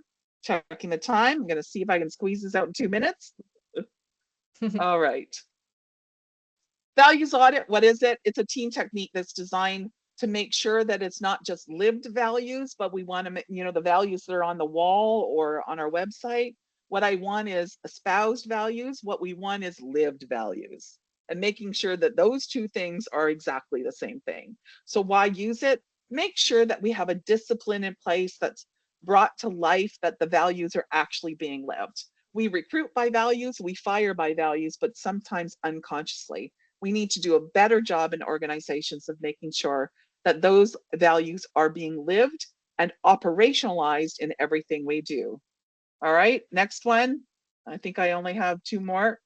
Checking the time. I'm going to see if I can squeeze this out in 2 minutes. All right. Values audit, what is it? It's a team technique that's designed to make sure that it's not just lived values, but we want to, the values that are on the wall or on our website. What I want is espoused values. What we want is lived values, and making sure that those two things are exactly the same thing. So why use it? Make sure that we have a discipline in place that's brought to life, that the values are actually being lived. We recruit by values, we fire by values, but sometimes unconsciously. We need to do a better job in organizations of making sure that those values are being lived and operationalized in everything we do. All right, next one. I think I only have 2 more.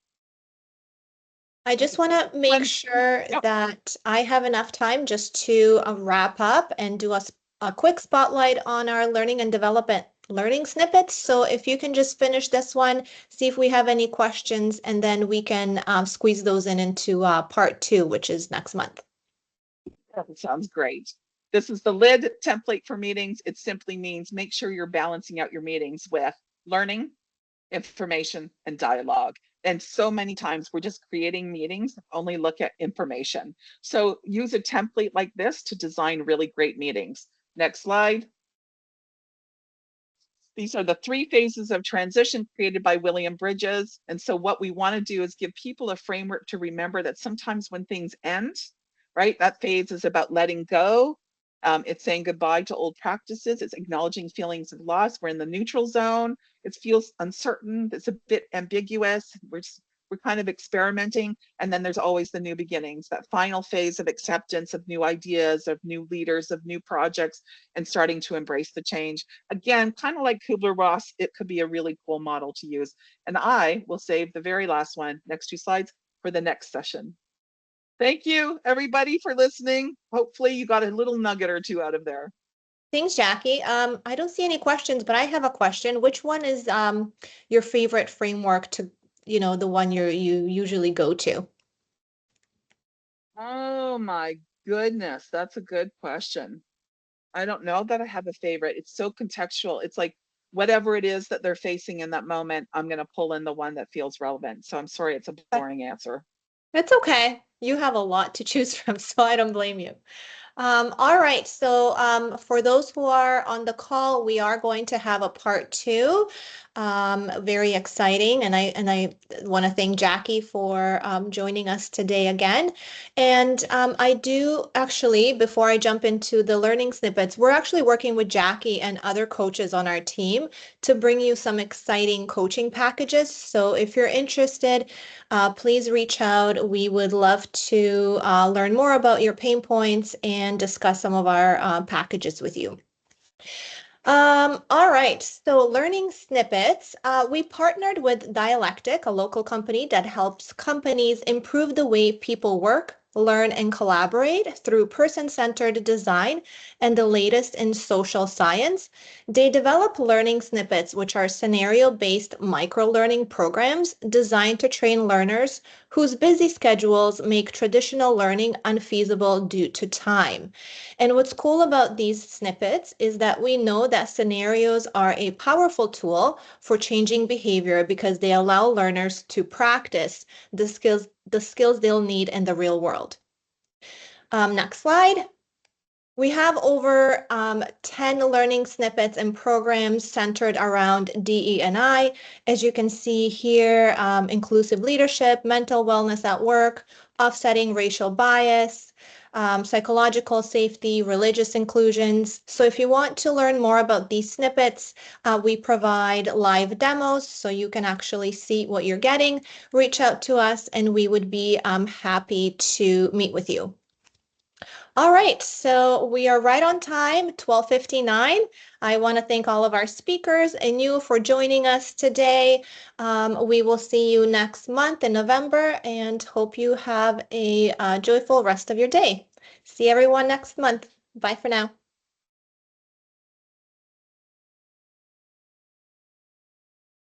I just want to make sure that I have enough time just to wrap up and do a quick spotlight on our learning and development learning snippets. So if you can just finish this one, see if we have any questions, and then we can squeeze those into part 2, which is next month. That sounds great. This is the LID template for meetings. It simply means make sure you're balancing out your meetings with learning, information, and dialogue. And so many times we're just creating meetings, only look at information. So use a template like this to design really great meetings. Next slide. These are the 3 phases of transition created by William Bridges. And so what we want to do is give people a framework to remember that sometimes when things end, right, that phase is about letting go. It's saying goodbye to old practices. It's acknowledging feelings of loss. We're in the neutral zone. It feels uncertain. It's a bit ambiguous. We're kind of experimenting. And then there's always the new beginnings, that final phase of acceptance of new ideas, of new leaders, of new projects, and starting to embrace the change. Again, kind of like Kubler-Ross, it could be a really cool model to use. And I will save the very last one, next 2 slides, for the next session. Thank you, everybody, for listening. Hopefully you got a little nugget or 2 out of there. Thanks, Jackie. I don't see any questions, but I have a question. Which one is your favorite framework to, the one you usually go to? Oh my goodness, that's a good question. I don't know that I have a favorite. It's so contextual. It's like whatever it is that they're facing in that moment, I'm going to pull in the one that feels relevant. So I'm sorry, it's a boring answer. It's okay. You have a lot to choose from, so I don't blame you. All right, so for those who are on the call, we are going to have a part 2. Very exciting, and I want to thank Jackie for joining us today again. And I do actually, before I jump into the learning snippets, we're actually working with Jackie and other coaches on our team to bring you some exciting coaching packages. So if you're interested, please reach out. We would love to learn more about your pain points and discuss some of our packages with you. All right, so learning snippets. We partnered with Dialectic, a local company that helps companies improve the way people work, learn, and collaborate through person-centered design and the latest in social science. They develop learning snippets, which are scenario-based micro-learning programs designed to train learners whose busy schedules make traditional learning unfeasible due to time. And what's cool about these snippets is that we know that scenarios are a powerful tool for changing behavior because they allow learners to practice the skills they'll need in the real world. Next slide. We have over 10 learning snippets and programs centered around DE&I. As you can see here, inclusive leadership, mental wellness at work, offsetting racial bias, psychological safety, religious inclusions. So if you want to learn more about these snippets, we provide live demos so you can actually see what you're getting. Reach out to us and we would be happy to meet with you. All right, so we are right on time, 12:59. I want to thank all of our speakers and you for joining us today. We will see you next month in November and hope you have a joyful rest of your day. See everyone next month. Bye for now.